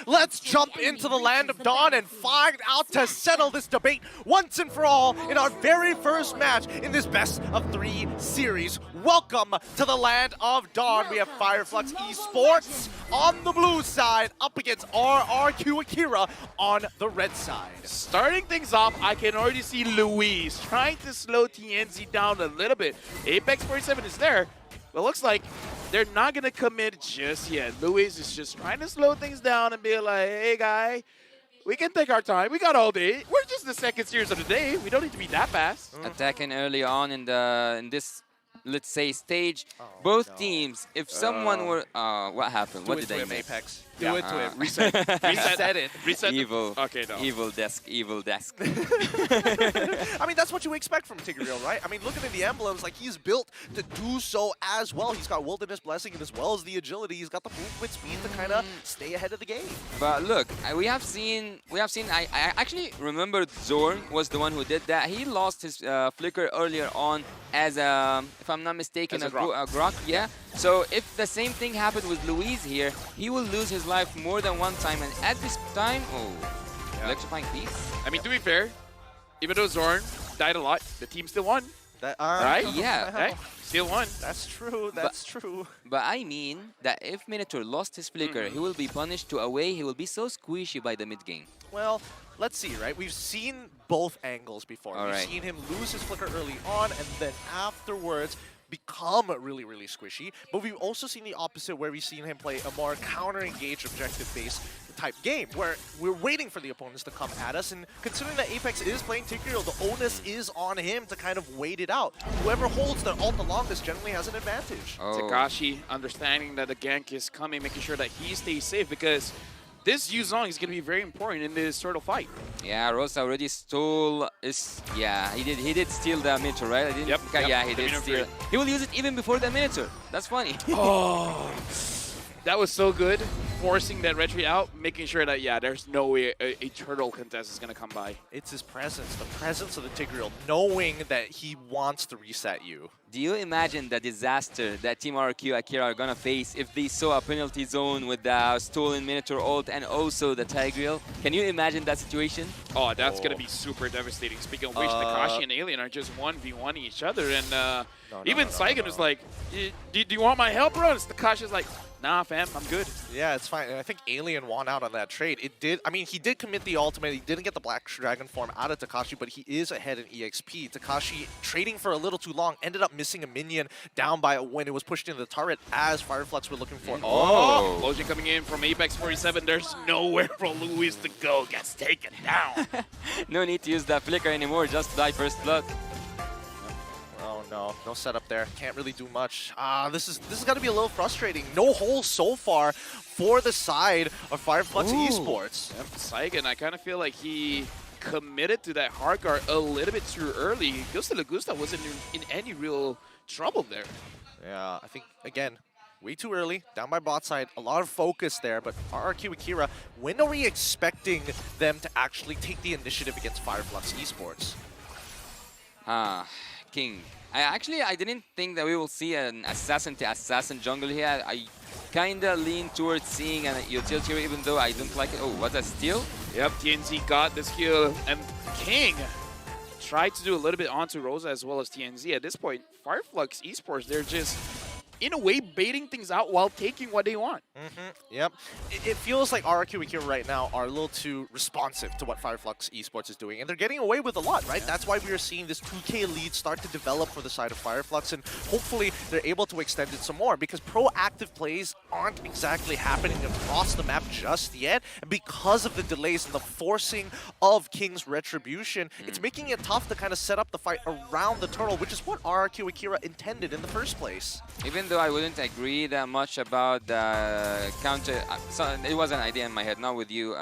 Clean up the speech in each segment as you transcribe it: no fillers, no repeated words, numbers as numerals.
Let's jump into the land of Dawn and find out to settle this debate once and for all in our very first match in this best of 3 series. Welcome to the land of Dawn. We have Fire Flux Esports on the blue side up against RRQ Akria on the red side. Starting things off, I can already see Luis trying to slow TNZ down a little bit. Apex 47 is there, but looks like they're not going to commit just yet. Luis is just trying to slow things down and be like, hey, guy, we can take our time. We got all day. We're just the second series of the day. We don't need to be that fast. Attacking early on in this, let's say, stage. Both teams, if someone were... what happened? What did I miss? Apex. Do it to it. Reset. Reset it. Reset. Evil. Okay, no. Evil desk. Evil desk. I mean, that's what you expect from Tigreal, right? I mean, looking at the emblems, like, he's built to do so as well. He's got Wilderness Blessing and as well as the agility. He's got the movement speed to kind of stay ahead of the game. But look, we have seen. I actually remember Zorn was the one who did that. He lost his flicker earlier on as a, if I'm not mistaken, as a Grok. Yeah. So if the same thing happened with Luis here, he will lose his life more than one time. And at this time, electrifying piece. I mean, to be fair, even though Zorn died a lot, the team still won. Right? Yeah. Right? Still won. That's true. That's true. But I mean that if Minotaur lost his flicker, he will be punished to away. He will be so squishy by the mid game. Well, let's see, right? We've seen both angles before. We've seen him lose his flicker early on and then afterwards become really, really squishy. But we've also seen the opposite where we've seen him play a more counter-engaged, objective-based type game where we're waiting for the opponents to come at us. And considering that Apex is playing Tigreal, the onus is on him to kind of wait it out. Whoever holds their ult the longest generally has an advantage. Takashi understanding that the gank is coming, making sure that he stays safe because this Yuzong is going to be very important in this turtle fight. Yeah, Rosa already stole. He did steal the Minotaur, right? Yep. Yeah, he did steal. He will use it even before the Minotaur. That's funny. Oh, that was so good. Forcing that retreat out, making sure that, there's no way a turtle contest is going to come by. It's his presence, the presence of the Tigreal, knowing that he wants to reset you. Do you imagine the disaster that Team RRQ Akira are going to face if they saw a penalty zone with the stolen Minotaur ult and also the Tigreal? Can you imagine that situation? Oh, that's going to be super devastating. Speaking of which, Takashi and Alien are just 1v1 each other. And even Saigon was like, do you want my help, bro? And Takashi's like, nah, fam, I'm good. Yeah, it's fine. And I think Alien won out on that trade. He did commit the ultimate. He didn't get the Black Dragon form out of Takashi, but he is ahead in EXP. Takashi trading for a little too long, ended up missing a minion down by when it was pushed into the turret as Fire Flux were looking for. Oh! Explosion coming in from Apex 47. There's nowhere for Luis to go. Gets taken down. No need to use that flicker anymore. Just die first blood. Oh no, no setup there. Can't really do much. This is got to be a little frustrating. No hole so far for the side of Fire Flux Esports. Yep, Saigon, I kind of feel like he committed to that hard guard a little bit too early. Gusta Lagusta wasn't in any real trouble there. Yeah, I think, again, way too early, down by bot side, a lot of focus there, but RRQ Akira, when are we expecting them to actually take the initiative against Fire Flux Esports? King. I didn't think that we will see an assassin-to-assassin jungle here. I kind of lean towards seeing an utility hero, even though I don't like it. Oh, what's that, steal? Yep, TNZ got this kill, and King tried to do a little bit onto Rosa as well as TNZ. At this point, Fire Flux Esports, they're just, in a way, baiting things out while taking what they want. Yep. It feels like RRQ Akira right now are a little too responsive to what Fire Flux Esports is doing, and they're getting away with a lot, right? That's why we are seeing this 2K lead start to develop for the side of Fire Flux, and hopefully they're able to extend it some more, because proactive plays aren't exactly happening across the map just yet, and because of the delays and the forcing of King's Retribution, it's making it tough to kind of set up the fight around the turtle, which is what RRQ Akira intended in the first place. Even though I wouldn't agree that much about the counter, so it was an idea in my head, not with you,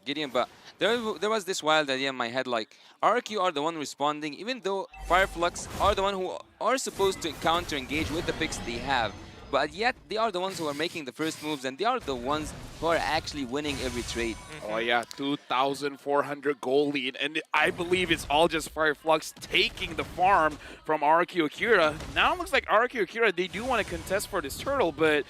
Gideon, but there was this wild idea in my head, like RRQ are the one responding, even though Fire Flux are the one who are supposed to counter-engage with the picks they have. But yet, they are the ones who are making the first moves, and they are the ones who are actually winning every trade. Oh yeah, 2,400 goal lead, and I believe it's all just Fire Flux taking the farm from RRQ Akira. Now it looks like RRQ Akira, they do want to contest for this turtle, but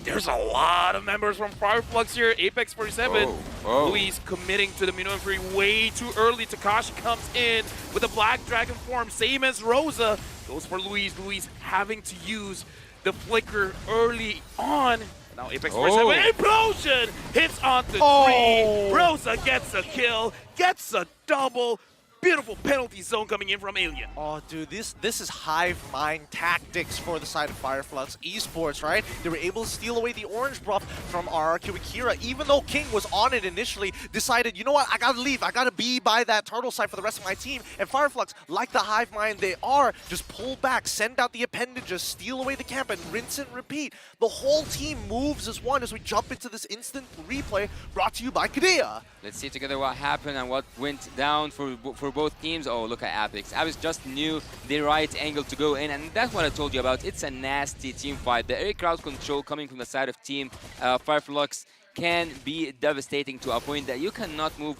There's a lot of members from Fire Flux here. Apex 47. Whoa. Luis committing to the maneuver way too early. Takashi comes in with a Black Dragon form, same as Rosa. Goes for Luis. Luis having to use the flicker early on. Now Apex 47, implosion! Hits onto 3. Rosa gets a kill, gets a double. Beautiful penalty zone coming in from Alien. Oh, dude, this is hive mind tactics for the side of Fire Flux Esports, right? They were able to steal away the orange buff from RRQ Akria, even though King was on it initially, decided, you know what, I gotta leave. I gotta be by that turtle side for the rest of my team. And Fire Flux, like the hive mind they are, just pull back, send out the appendages, steal away the camp, and rinse and repeat. The whole team moves as one as we jump into this instant replay brought to you by Kadea. Let's see together what happened and what went down for both teams. Oh, look at Apex. Apex just knew the right angle to go in, and that's what I told you about. It's a nasty team fight. The air crowd control coming from the side of team Fire Flux can be devastating to a point that you cannot move,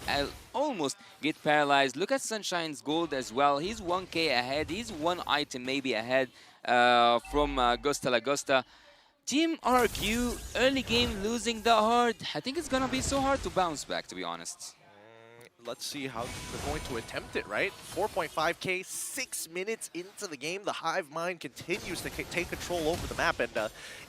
almost get paralyzed. Look at Sunshine's gold as well. He's 1k ahead. He's one item maybe ahead from Gusta Lagosta. Team RRQ, early game losing the hard. I think it's gonna be so hard to bounce back, to be honest. Let's see how they're going to attempt it, right? 4.5k, 6 minutes into the game. The hive mind continues to take control over the map, and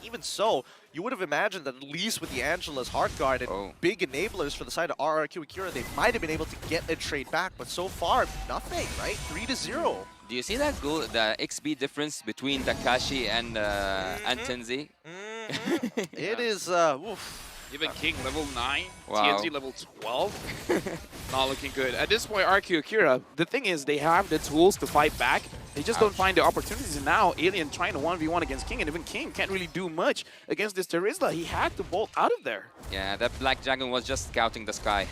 even so, you would have imagined that at least with the Angela's Heartguard and big enablers for the side of RRQ Akira, they might have been able to get a trade back, but so far, nothing, right? 3-0. Do you see that goal, the XP difference between Takashi and Tenzi? It is, oof. Even King level 9, Wow. TNZ level 12. Not looking good. At this point, RQ Akira, the thing is they have the tools to fight back. They just don't find the opportunities. And now Alien trying to 1v1 against King, and even King can't really do much against this Terizla. He had to bolt out of there. Yeah, that Black Dragon was just scouting the sky.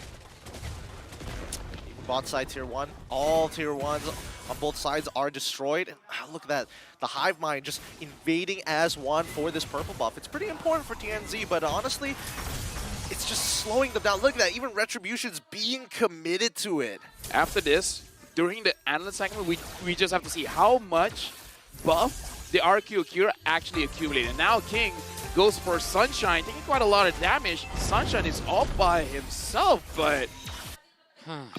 Bot side tier 1, all tier 1s on both sides are destroyed. Look at that, the hive mind just invading as one for this purple buff. It's pretty important for TNZ, but honestly, it's just slowing them down. Look at that, even Retribution's being committed to it. After this, during the analyst segment, we just have to see how much buff the RQ Akira actually accumulated. Now King goes for Sunshine, taking quite a lot of damage. Sunshine is all by himself, but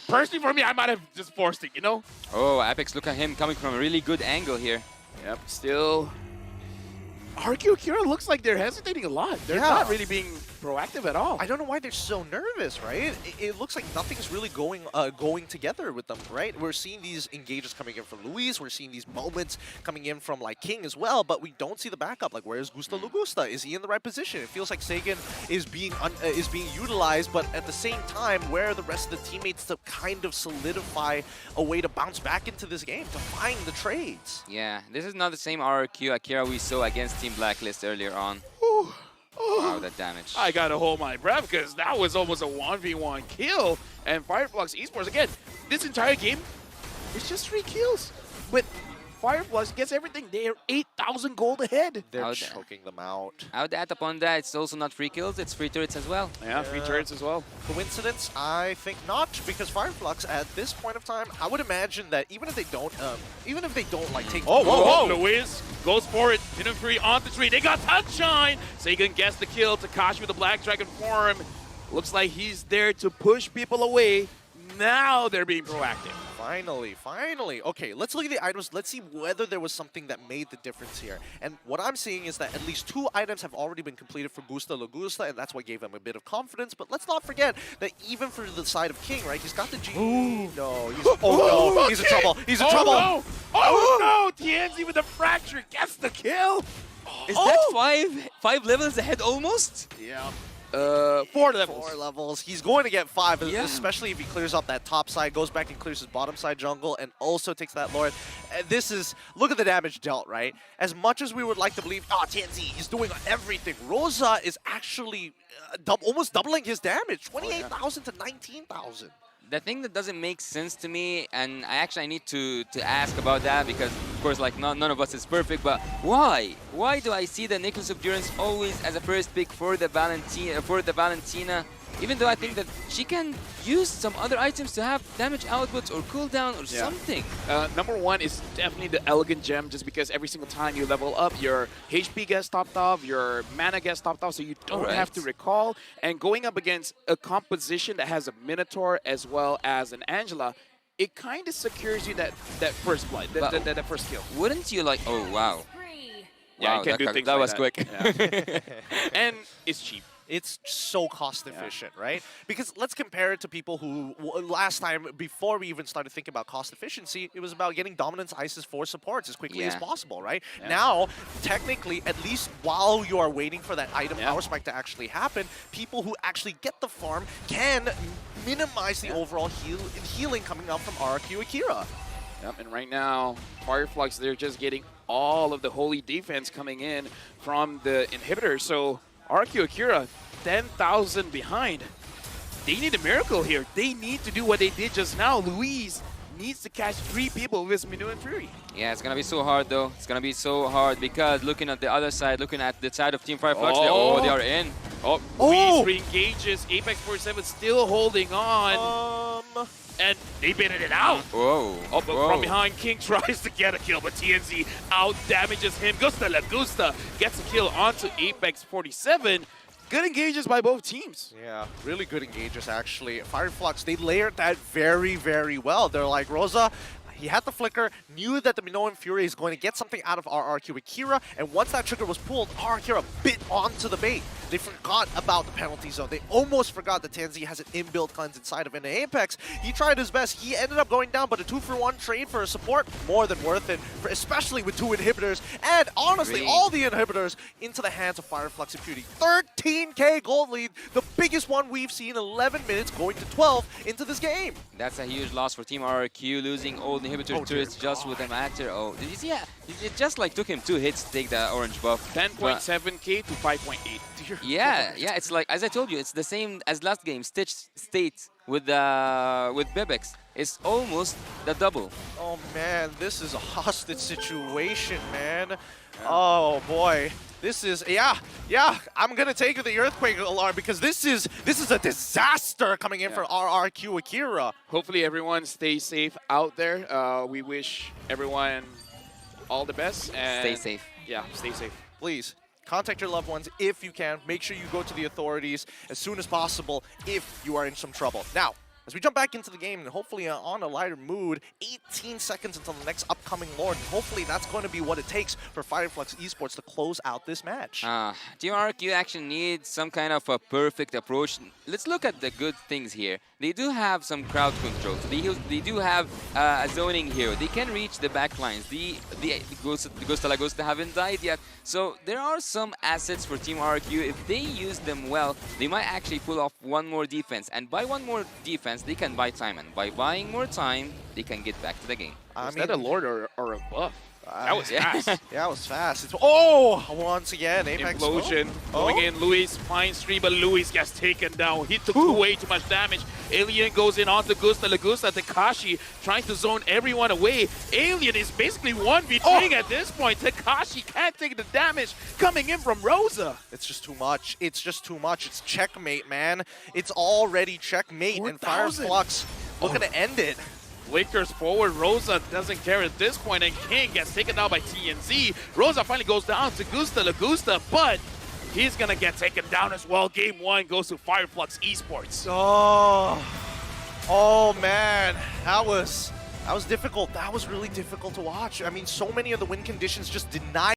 personally for me, I might have just forced it, you know? Oh, Apex, look at him coming from a really good angle here. Yep, still. RQ Akira looks like they're hesitating a lot. They're not really being proactive at all. I don't know why they're so nervous, right? It looks like nothing's really going together with them, right? We're seeing these engages coming in from Luis. We're seeing these moments coming in from like King as well, but we don't see the backup. Like, where's Gusta Lugusta? Is he in the right position? It feels like Sagan is being utilized, but at the same time, where are the rest of the teammates to kind of solidify a way to bounce back into this game, to find the trades? Yeah, this is not the same RRQ Akira we saw against Team Blacklist earlier on. Wow, that damage. I gotta hold my breath because that was almost a 1v1 kill. And Fire Flux Esports, again, this entire game is just 3 kills. But Fire Flux gets everything. They are 8,000 gold ahead. They're choking them out. I would add upon that, it's also not 3 kills, it's 3 turrets as well. Yeah, 3 turrets as well. Coincidence? I think not, because Fire Flux at this point of time, I would imagine that even if they don't like take. Whoa! Luis goes for it. In a 3 on the 3. They got Sunshine. Sagan gets the kill. Takashi with the Black Dragon form. Looks like he's there to push people away. Now they're being proactive. Finally. Okay, let's look at the items. Let's see whether there was something that made the difference here. And what I'm seeing is that at least 2 items have already been completed for Gusta Lugusta, and that's what gave him a bit of confidence. But let's not forget that even for the side of King, right, he's got the G. No, he's in trouble. He's in trouble. No. Oh no! TNZ with the fracture gets the kill. Is that five levels ahead almost? Yeah. 4 levels. 4 levels. He's going to get 5, Yeah. especially if he clears up that top side, goes back and clears his bottom side jungle, and also takes that Lord. This is, look at the damage dealt, right? As much as we would like to believe, TNZ, he's doing everything. Rosa is actually almost doubling his damage, 28,000 to 19,000. The thing that doesn't make sense to me, and I need to ask about that because, of course, like none of us is perfect, but why? Why do I see the Necklace of Durance always as a first pick for the Valentina Even though I think that she can use some other items to have damage outputs or cooldown or something. Number one is definitely the Elegant Gem, just because every single time you level up, your HP gets topped off, your mana gets topped off, so you don't have to recall. And going up against a composition that has a Minotaur as well as an Angela, it kind of secures you that first blood, that first kill. Wouldn't you like? Oh wow! Yeah, wow, you can do things that like was quick. Yeah. And it's cheap. It's so cost efficient, right? Because let's compare it to people who, last time, before we even started thinking about cost efficiency, it was about getting Dominance Ices for supports as quickly as possible, right? Now, technically, at least while you are waiting for that item power spike to actually happen, people who actually get the farm can minimize the overall healing coming out from RRQ Akira. Yep, and right now, Fire Flux, they're just getting all of the holy defense coming in from the inhibitors. So RRQ Akira, 10,000 behind. They need a miracle here. They need to do what they did just now. Luis needs to catch 3 people with his Minu and Fury. Yeah, it's going to be so hard, though. It's going to be so hard because looking at the other side, looking at the side of Team Fire Flux, they are in. Luis re-engages. Apex 47 still holding on. And they baited it out. Whoa. But from behind, King tries to get a kill, but TNZ out damages him. Gusta La Gusta gets a kill onto Apex 47. Good engages by both teams. Yeah, really good engages, actually. Fire Flux, they layered that very, very well. They're like, Rosa, he had the flicker, knew that the Minoan Fury is going to get something out of RRQ Akira, and once that trigger was pulled, RRQ Akira bit onto the bait. They forgot about the penalty zone. They almost forgot that Tanzi has an inbuilt cleanse inside of an Apex. He tried his best. He ended up going down, but a 2-for-1 trade for a support, more than worth it, especially with 2 inhibitors. And honestly, all the inhibitors into the hands of Fire Flux and Beauty. 13k gold lead, the biggest one we've seen, 11 minutes going to 12 into this game. That's a huge loss for Team RRQ, losing all the inhibitor turrets just with a matter. Did you see? It just like took him 2 hits to take the orange buff. 10.7k to 5.8. Yeah, it's like, as I told you, it's the same as last game. Stitch State with Bebex. It's almost the double. Oh man, this is a hostage situation, man. Oh boy. This is, I'm gonna take the earthquake alarm because this is a disaster coming in for RRQ Akira. Hopefully everyone stays safe out there. We wish everyone all the best and stay safe. Yeah, stay safe. Please contact your loved ones if you can. Make sure you go to the authorities as soon as possible if you are in some trouble. Now, as we jump back into the game and hopefully on a lighter mood, 18 seconds until the next upcoming Lord. And hopefully that's going to be what it takes for Fire Flux Esports to close out this match. Team RRQ actually needs some kind of a perfect approach. Let's look at the good things here. They do have some crowd control. So they do have a zoning hero. They can reach the back lines. The Gusta La Gusta haven't died yet. So there are some assets for Team RRQ. If they use them well, they might actually pull off one more defense. And by one more defense, they can buy time. And by buying more time, they can get back to the game. Is that a Lord or a buff? That was fast. Yeah, it was fast. Once again, Apex. Implosion. Going in, Luis finds 3, but Luis gets taken down. He took way too much damage. Alien goes in onto Gusta La Gusta. Takashi trying to zone everyone away. Alien is basically 1v3 at this point. Takashi can't take the damage coming in from Rosa. It's just too much. It's just too much. It's checkmate, man. It's already checkmate, and Fire Flux looking to end it. Flickers forward, Rosa doesn't care at this point, and King gets taken down by TNZ. Rosa finally goes down to Gusta La Gusta, but he's gonna get taken down as well. Game 1 goes to Fire Flux Esports. Oh man, that was difficult. That was really difficult to watch. I mean, so many of the win conditions just denied